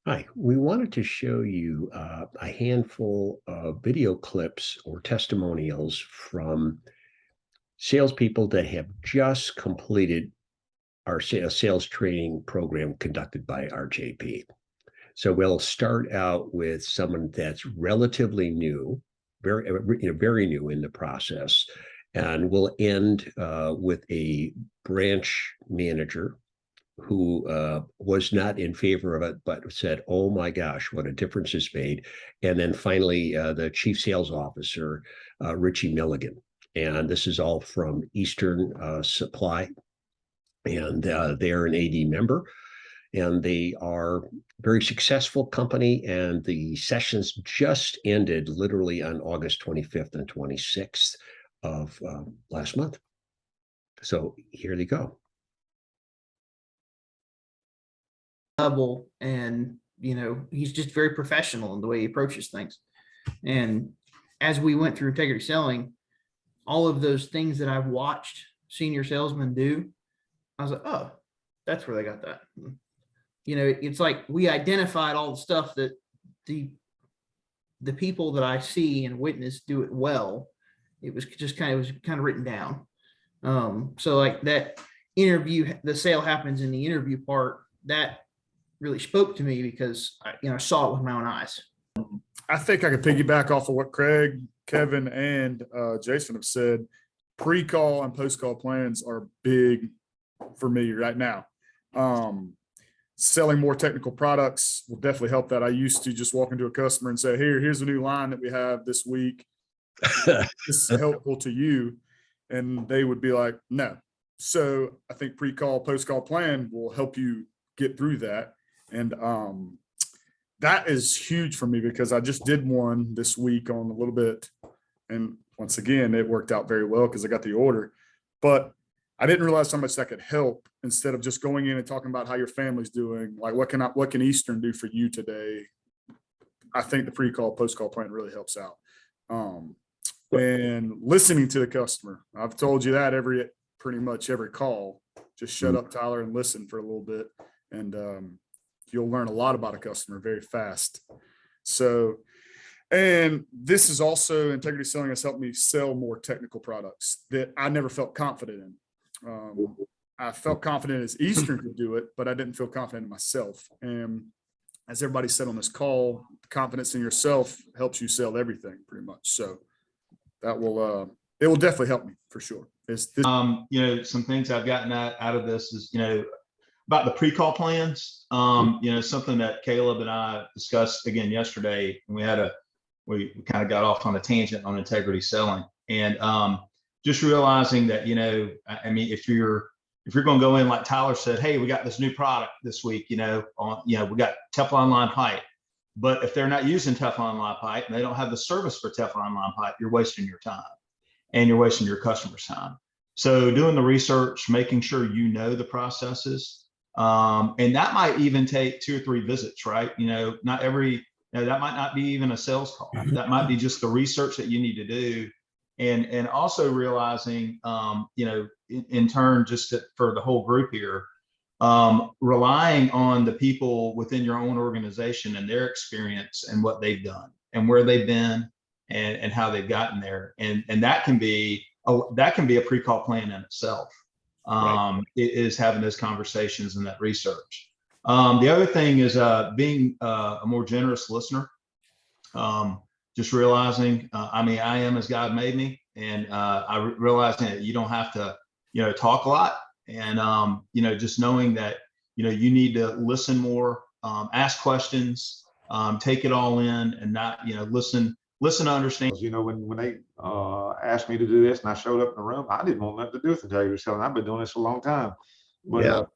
Hi, we wanted to show you a handful of video clips or testimonials from salespeople that have just completed our sales training program conducted by RJP. So we'll start out with someone that's relatively new, very new in the process, and we'll end with a branch manager who was not in favor of it, but said, "Oh my gosh, what a difference it's made." And then finally, the chief sales officer, Richie Milligan. And this is all from Eastern Supply. And they're an AD member. And they are a very successful company. And the sessions just ended literally on August 25th and 26th of last month. So here they go. Level, and he's just very professional in the way he approaches things. And as we went through integrity selling, all of those things that I've watched senior salesmen do, I was like, oh, that's where they got that. It's like we identified all the stuff that the people that I see and witness do it well. It was kind of written down. So like that interview, the sale happens in the interview part, that really spoke to me because I saw it with my own eyes. I think I could piggyback off of what Craig, Kevin, and Jason have said. Pre-call and post-call plans are big for me right now. Selling more technical products will definitely help that. I used to just walk into a customer and say, here's a new line that we have this week. This is helpful to you. And they would be like, no. So I think pre-call, post-call plan will help you get through that. And that is huge for me because I just did one this week on a little bit. And once again, it worked out very well because I got the order. But I didn't realize how much that could help instead of just going in and talking about how your family's doing. Like, what can Eastern do for you today? I think the pre-call, post-call plan really helps out. And listening to the customer. I've told you that pretty much every call. Just shut up, Tyler, and listen for a little bit. And you'll learn a lot about a customer very fast. So, and this is also, integrity selling has helped me sell more technical products that I never felt confident in. I felt confident as Eastern could do it, but I didn't feel confident in myself. And as everybody said on this call, confidence in yourself helps you sell everything pretty much. So that will, it will definitely help me for sure. Some things I've gotten out of this is, about the pre-call plans, something that Caleb and I discussed again yesterday. And we kind of got off on a tangent on integrity selling, and just realizing that, if you're going to go in, like Tyler said, hey, we got this new product this week, we got Teflon line pipe, but if they're not using Teflon line pipe and they don't have the service for Teflon line pipe, you're wasting your time and you're wasting your customer's time. So doing the research, making sure the processes. And that might even take 2 or 3 visits, right? Not every, that might not be even a sales call. That might be just the research that you need to do. And also realizing, in turn, for the whole group here, relying on the people within your own organization and their experience and what they've done and where they've been and how they've gotten there. And that can be a pre-call plan in itself. Right. Is having those conversations and that research. The other thing is being a more generous listener. Just realizing, I am as God made me, and I realizing that you don't have to, talk a lot, and just knowing that you need to listen more, ask questions, take it all in, and not listen to understand. When they asked me to do this and I showed up in the room, I didn't want nothing to do with integrity selling. I've been doing this a long time. But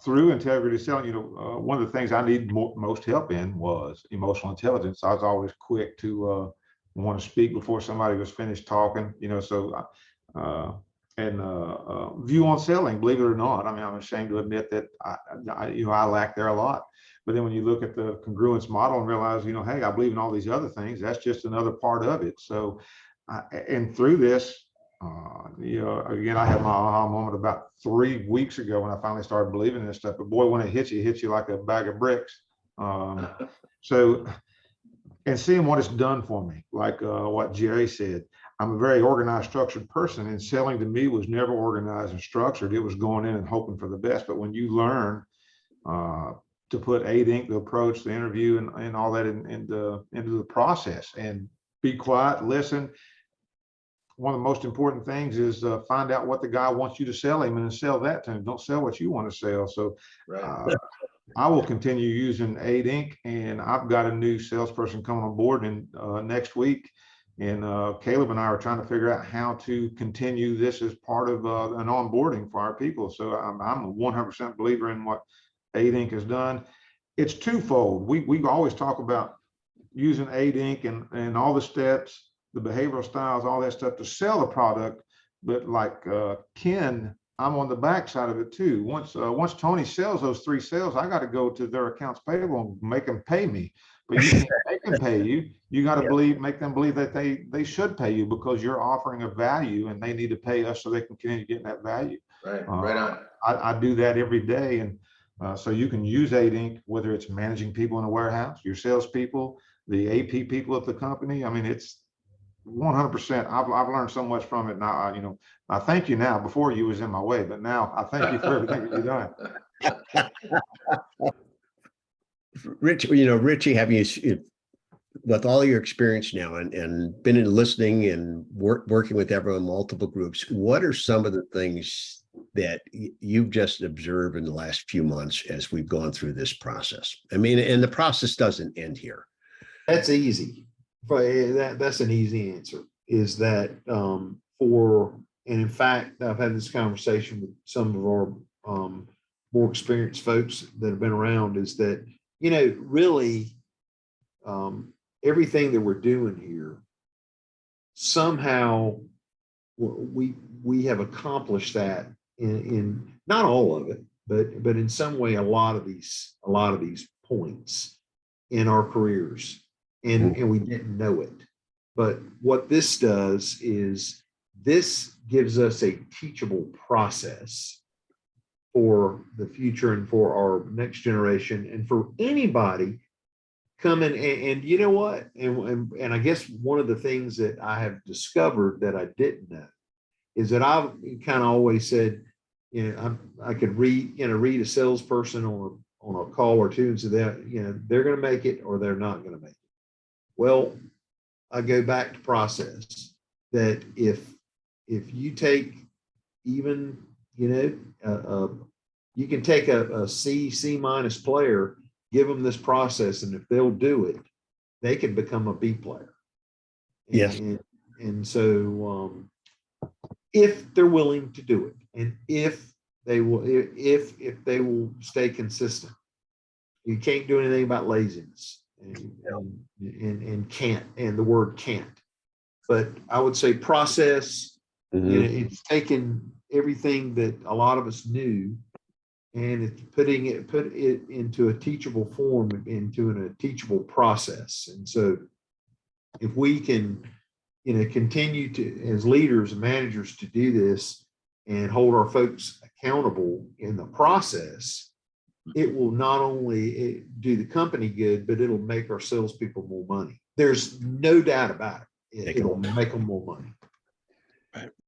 through integrity selling, one of the things I needed most help in was emotional intelligence. I was always quick to want to speak before somebody was finished talking, view on selling, believe it or not. I'm ashamed to admit that I lack there a lot. But then when you look at the congruence model and realize, hey, I believe in all these other things, that's just another part of it. So, and through this, again, I had my aha moment about 3 weeks ago when I finally started believing in this stuff. But boy, when it hits you like a bag of bricks. So, and seeing what it's done for me, like what Jerry said, I'm a very organized, structured person, and selling to me was never organized and structured. It was going in and hoping for the best. But when you learn to put 8 Inc, the approach, the interview, and all that into the process, and be quiet, listen. One of the most important things is find out what the guy wants you to sell him and sell that to him. Don't sell what you want to sell. So I will continue using 8 Inc, and I've got a new salesperson coming on board in next week. And Caleb and I are trying to figure out how to continue this as part of an onboarding for our people. So I'm a 100% believer in what 8 Inc has done. It's twofold. We always talk about using 8 Inc and all the steps, the behavioral styles, all that stuff to sell the product. But like Ken, I'm on the backside of it too. Once Tony sells those 3 sales, I got to go to their accounts payable and make them pay me. But you can't make them pay you. You got to make them believe that they should pay you, because you're offering a value and they need to pay us so they can continue getting that value. Right on. I do that every day. And so you can use 8 Inc, whether it's managing people in a warehouse, your salespeople, the AP people at the company. I mean, it's 100%. I've learned so much from it. Now, I thank you now. Before, you was in my way, but now I thank you for everything that you've done. Rich, Richie, have you, with all your experience now and been in listening and working with everyone, multiple groups, what are some of the things that you've just observed in the last few months as we've gone through this process? I mean, and the process doesn't end here. That's easy. That's an easy answer, is that and in fact, I've had this conversation with some of our more experienced folks that have been around, is that, really everything that we're doing here, somehow we have accomplished that in not all of it, but in some way, a lot of these points in our careers. And we didn't know it. But what this does is this gives us a teachable process for the future and for our next generation and for anybody coming. And you know what? And I guess one of the things that I have discovered that I didn't know is that I've kind of always said, I could read a salesperson on a call or two and say that, they're going to make it or they're not going to make it. Well, I go back to process, that if you take even, you can take a C minus player, give them this process, and if they'll do it, they can become a B player. Yes. And so if they're willing to do it, and if they will stay consistent, you can't do anything about laziness. And can't, and the word can't, but I would say process. It's taken everything that a lot of us knew, and it's put it into a teachable form, into a teachable process. And so if we can continue to, as leaders and managers, to do this and hold our folks accountable in the process, it will not only do the company good, but it'll make our salespeople more money. There's no doubt about it. It'll make them more money.